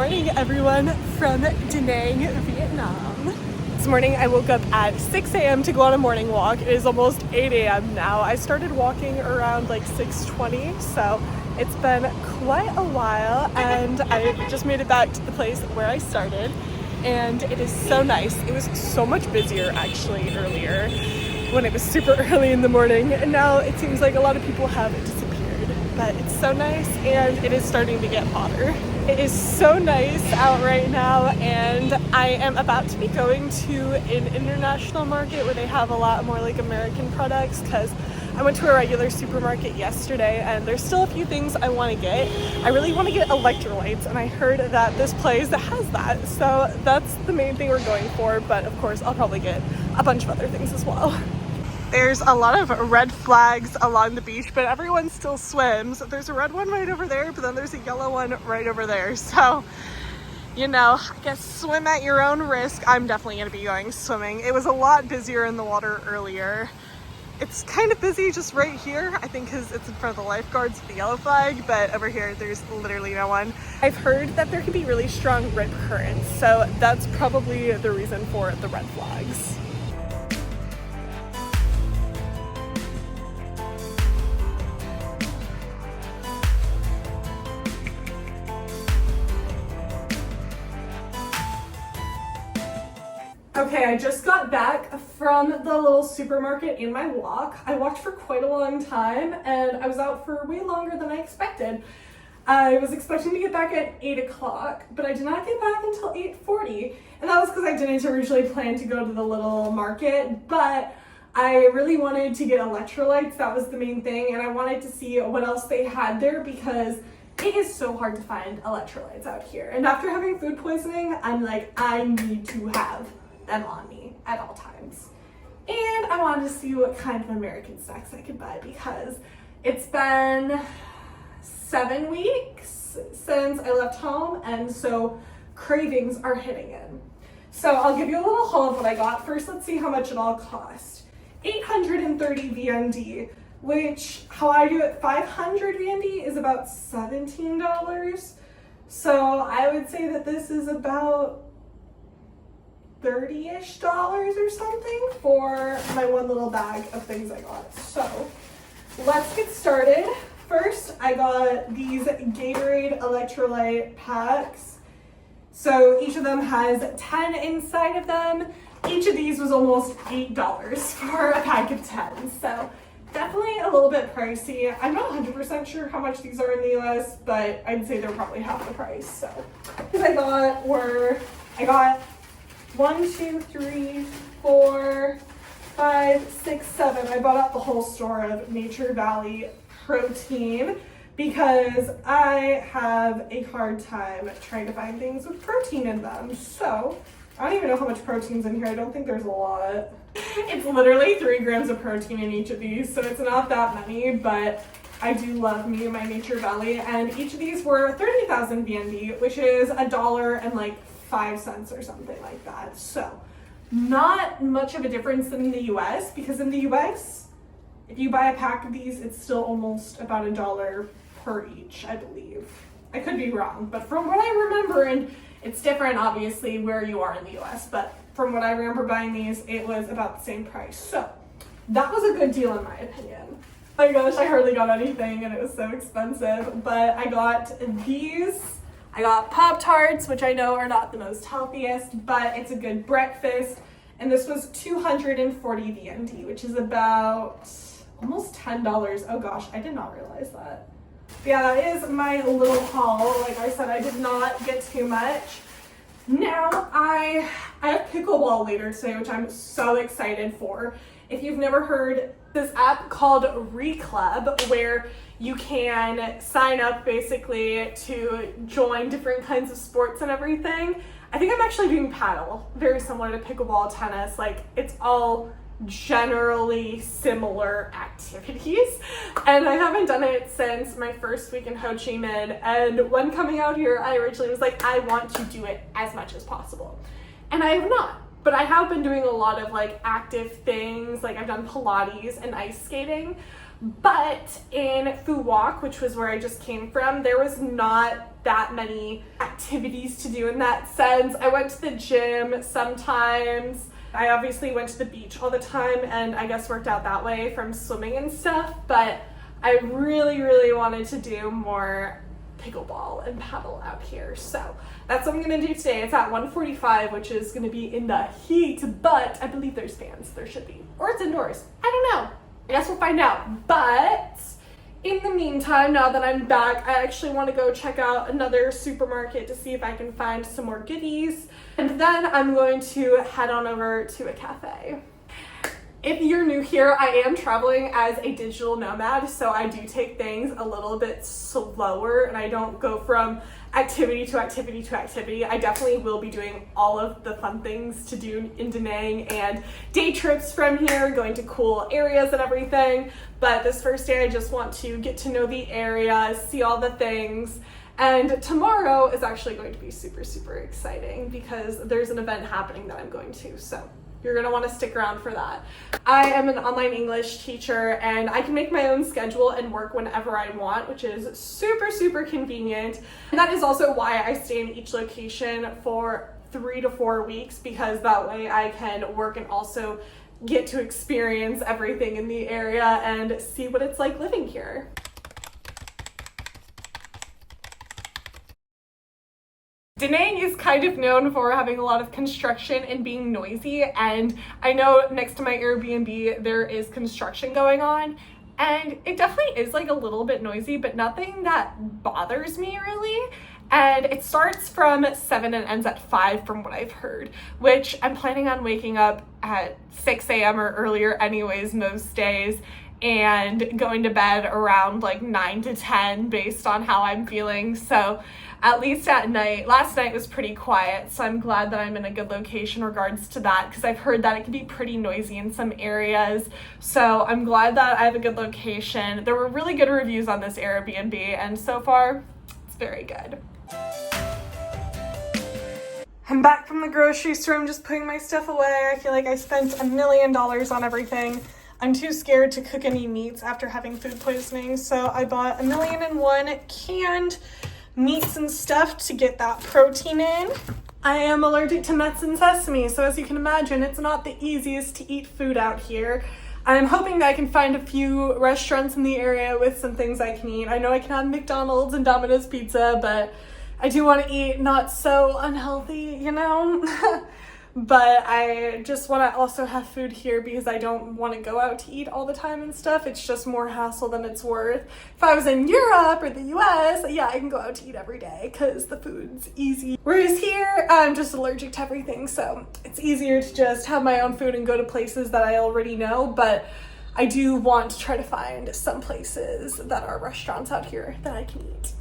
morning, everyone from Da Nang, Vietnam. This morning I woke up at 6 a.m. to go on a morning walk. It is almost 8 a.m. now. I started walking around like 6:20, so it's been quite a while, and I just made it back to the place where I started, and it is so nice. It was so much busier actually earlier when it was super early in the morning, and now it seems like a lot of people have disappeared, but it's so nice, and it is starting to get hotter. It is so nice out right now, and I am about to be going to an international market where they have a lot more like American products, because I went to a regular supermarket yesterday and there's still a few things I want to get. I really want to get electrolytes, and I heard that this place has that, so that's the main thing we're going for, but of course I'll probably get a bunch of other things as well. There's a lot of red flags along the beach, but everyone still swims. There's a red one right over there, but then there's a yellow one right over there. So, you know, I guess swim at your own risk. I'm definitely going to be going swimming. It was a lot busier in the water earlier. It's kind of busy just right here, I think because it's in front of the lifeguards with the yellow flag, but over here there's literally no one. I've heard that there can be really strong rip currents, so that's probably the reason for the red flags. Okay, I just got back from the little supermarket in my walk. I walked for quite a long time, and I was out for way longer than I expected. I was expecting to get back at 8 o'clock, but I did not get back until 8:40, and that was because I didn't originally plan to go to the little market, but I really wanted to get electrolytes. That was the main thing, and I wanted to see what else they had there because it is so hard to find electrolytes out here. And after having food poisoning, I'm like, I need to have them on me at all times. And I wanted to see what kind of American snacks I could buy because it's been 7 weeks since I left home, and so cravings are hitting in. So I'll give you a little haul of what I got. First, let's see how much it all cost. 830 VND, which how I do it, 500 VND is about $17. So I would say that this is about $30-ish or something for my one little bag of things I got. So let's get started. First, I got these Gatorade electrolyte packs. So each of them has 10 inside of them. Each of these was almost $8 for a pack of 10. So definitely a little bit pricey. I'm not 100% sure how much these are in the US, but I'd say they're probably half the price. So these I got 1, 2, 3, 4, 5, 6, 7. I bought out the whole store of Nature Valley protein because I have a hard time trying to find things with protein in them. So I don't even know how much protein's in here. I don't think there's a lot. It's literally 3 grams of protein in each of these, so it's not that many, but I do love me my Nature Valley, and each of these were 30,000 VND, which is $1.05 or something like that. So not much of a difference than in the US, because in the US, if you buy a pack of these, it's still almost about $1 per each, I believe. I could be wrong, but from what I remember, and it's different obviously where you are in the US, but from what I remember buying these, it was about the same price. So that was a good deal in my opinion. Oh my gosh, I hardly got anything and it was so expensive, but I got these. I got Pop-Tarts, which I know are not the most healthiest, but it's a good breakfast. And this was 240 VND, which is about almost $10. Oh gosh, I did not realize that. But yeah, that is my little haul. Like I said, I did not get too much. Now I have pickleball later today, which I'm so excited for. If you've never heard this app called Reclub, where you can sign up basically to join different kinds of sports and everything. I think I'm actually doing paddle, very similar to pickleball, tennis. Like, it's all generally similar activities, and I haven't done it since my first week in Ho Chi Minh. And when coming out here, I originally was like, I want to do it as much as possible, and I have not. But I have been doing a lot of like active things, like I've done Pilates and ice skating. But in Fuwalk, which was where I just came from, there was not that many activities to do in that sense. I went to the gym sometimes. I obviously went to the beach all the time and I guess worked out that way from swimming and stuff. But I really, really wanted to do more pickleball and paddle out here. So that's what I'm gonna do today. It's at 1:45, which is gonna be in the heat, but I believe there's fans. There should be. Or it's indoors. I don't know. I guess we'll find out. But in the meantime, now that I'm back, I actually want to go check out another supermarket to see if I can find some more goodies. And then I'm going to head on over to a cafe. If you're new here, I am traveling as a digital nomad, so I do take things a little bit slower and I don't go from activity to activity to activity. I definitely will be doing all of the fun things to do in Da Nang and day trips from here, going to cool areas and everything. But this first day, I just want to get to know the area, see all the things. And tomorrow is actually going to be super, super exciting because there's an event happening that I'm going to. So you're gonna wanna stick around for that. I am an online English teacher and I can make my own schedule and work whenever I want, which is super, super convenient. And that is also why I stay in each location for 3 to 4 weeks, because that way I can work and also get to experience everything in the area and see what it's like living here. Da Nang is kind of known for having a lot of construction and being noisy, and I know next to my Airbnb there is construction going on, and it definitely is like a little bit noisy, but nothing that bothers me really. And it starts from 7 and ends at 5 from what I've heard, which I'm planning on waking up at 6 a.m. or earlier anyways most days, and going to bed around like 9 to 10 based on how I'm feeling. So at least at night, last night was pretty quiet, so I'm glad that I'm in a good location in regards to that, because I've heard that it can be pretty noisy in some areas. So I'm glad that I have a good location. There were really good reviews on this Airbnb, and so far it's very good. I'm back from the grocery store. I'm just putting my stuff away. I feel like I spent $1 million on everything. I'm too scared to cook any meats after having food poisoning, so I bought 1,000,001 canned meats and stuff to get that protein in. I am allergic to nuts and sesame, so as you can imagine, it's not the easiest to eat food out here. I'm hoping that I can find a few restaurants in the area with some things I can eat. I know I can have McDonald's and Domino's Pizza, but I do want to eat not so unhealthy, you know? But I just want to also have food here because I don't want to go out to eat all the time and stuff. It's just more hassle than it's worth. If I was in Europe or the US, yeah, I can go out to eat every day because the food's easy. Whereas here, I'm just allergic to everything, so it's easier to just have my own food and go to places that I already know. But I do want to try to find some places that are restaurants out here that I can eat.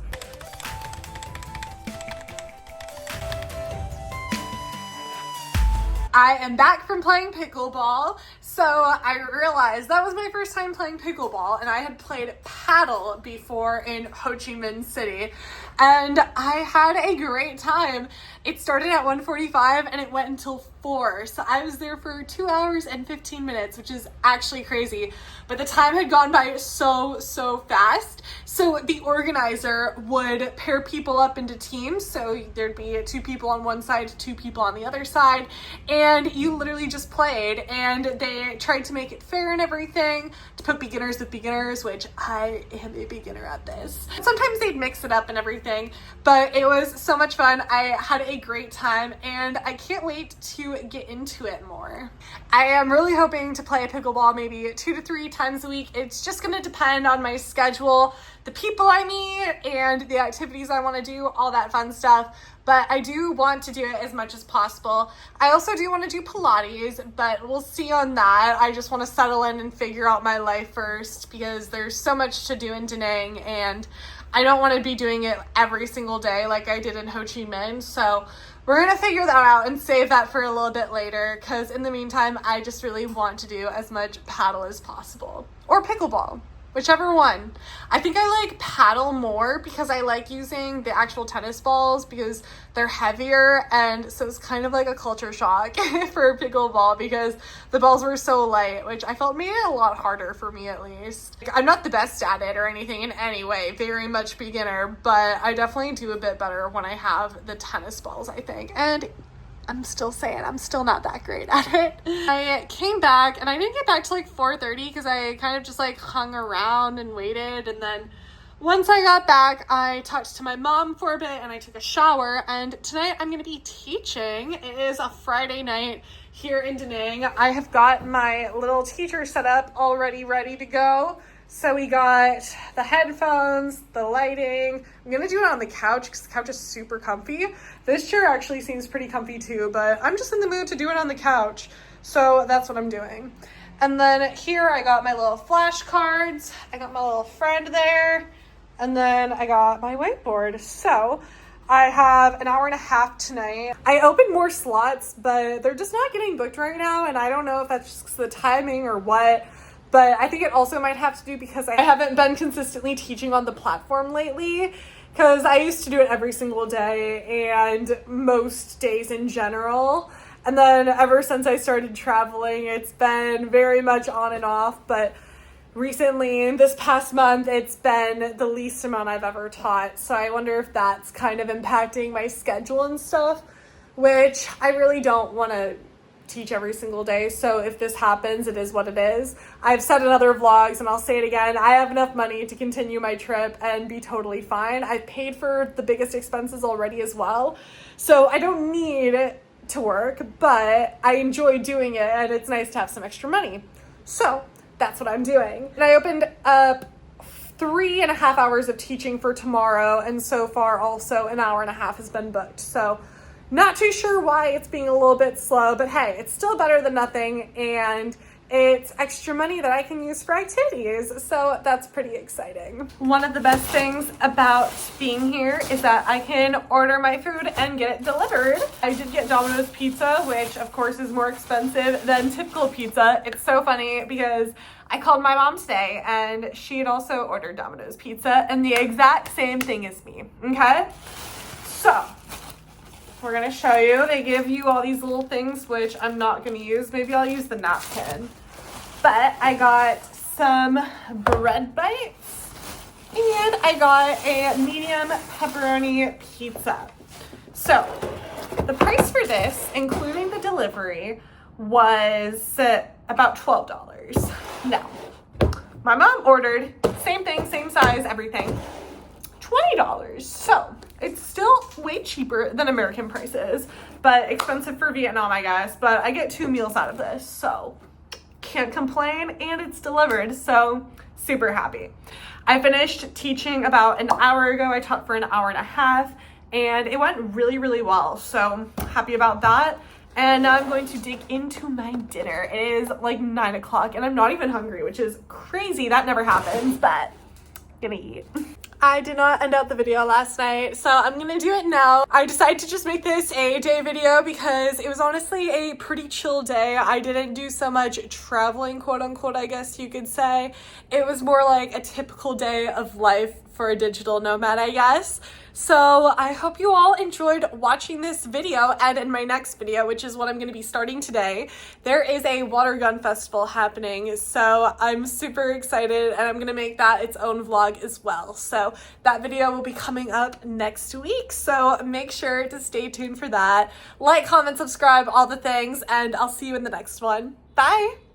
I am back from playing pickleball, so I realized that was my first time playing pickleball, and I had played paddle before in Ho Chi Minh City, and I had a great time. It started at 1:45 and it went until 4, so I was there for 2 hours and 15 minutes, which is actually crazy, but the time had gone by so fast. So the organizer would pair people up into teams, so there'd be 2 people on one side, 2 people on the other side, and you literally just played, and they tried to make it fair and everything, to put beginners with beginners, which I am a beginner at this. Sometimes they'd mix it up and everything, but it was so much fun. I had a great time, and I can't wait to get into it more. I am really hoping to play pickleball maybe 2 to 3 times a week. It's just gonna depend on my schedule, the people I meet, and the activities I want to do, all that fun stuff. But I do want to do it as much as possible. I also do want to do Pilates, but we'll see on that. I just want to settle in and figure out my life first, because there's so much to do in Da Nang, and I don't want to be doing it every single day like I did in Ho Chi Minh. So we're going to figure that out and save that for a little bit later, because in the meantime, I just really want to do as much paddle as possible. Or pickleball. Whichever one. I think I like paddle more because I like using the actual tennis balls because they're heavier, and so it's kind of like a culture shock for pickleball because the balls were so light, which I felt made it a lot harder for me at least. Like, I'm not the best at it or anything in any way, very much beginner, but I definitely do a bit better when I have the tennis balls, I think. And I'm still saying I'm still not that great at it. I came back and I didn't get back till like 4:30 because I kind of just like hung around and waited, and then once I got back I talked to my mom for a bit and I took a shower, and tonight I'm going to be teaching. It is a Friday night here in Da Nang. I have got my little teacher set up already ready to go. So we got the headphones, the lighting. I'm gonna do it on the couch because the couch is super comfy. This chair actually seems pretty comfy too, but I'm just in the mood to do it on the couch. So that's what I'm doing. And then here I got my little flashcards. I got my little friend there. And then I got my whiteboard. So I have an hour and a half tonight. I opened more slots, but they're just not getting booked right now. And I don't know if that's just the timing or what. But I think it also might have to do because I haven't been consistently teaching on the platform lately, because I used to do it every single day and most days in general. And then ever since I started traveling, it's been very much on and off. But recently, this past month, it's been the least amount I've ever taught. So I wonder if that's kind of impacting my schedule and stuff, which I really don't want to teach every single day. So if this happens, it is what it is. I've said in other vlogs, and I'll say it again, I have enough money to continue my trip and be totally fine. I've paid for the biggest expenses already as well. So I don't need to work, but I enjoy doing it, and it's nice to have some extra money. So that's what I'm doing. And I opened up 3.5 hours of teaching for tomorrow, and so far also an hour and a half has been booked. So not too sure why it's being a little bit slow, but hey, it's still better than nothing, and it's extra money that I can use for activities, so that's pretty exciting. One of the best things about being here is that I can order my food and get it delivered. I did get Domino's pizza, which of course is more expensive than typical pizza. It's so funny because I called my mom today and she had also ordered Domino's pizza and the exact same thing as me, okay? So we're gonna show you. They give you all these little things, which I'm not gonna use. Maybe I'll use the napkin. But I got some bread bites and I got a medium pepperoni pizza. So the price for this, including the delivery, was about $12. Now, my mom ordered same thing, same size, everything, $20. So it's still way cheaper than American prices, but expensive for Vietnam, I guess. But I get 2 meals out of this, so can't complain, and it's delivered, so super happy. I finished teaching about an hour ago. I taught for an hour and a half, and it went really, really well, so happy about that. And now I'm going to dig into my dinner. It is like 9 o'clock, and I'm not even hungry, which is crazy. That never happens, but gonna eat. I did not end out the video last night, so I'm gonna do it now. I decided to just make this a day video because it was honestly a pretty chill day. I didn't do so much traveling, quote unquote, I guess you could say. It was more like a typical day of life for a digital nomad, I guess. So I hope you all enjoyed watching this video, and in my next video, which is what I'm going to be starting today, there is a water gun festival happening. So I'm super excited, and I'm going to make that its own vlog as well. So that video will be coming up next week. So make sure to stay tuned for that. Like, comment, subscribe, all the things, and I'll see you in the next one. Bye!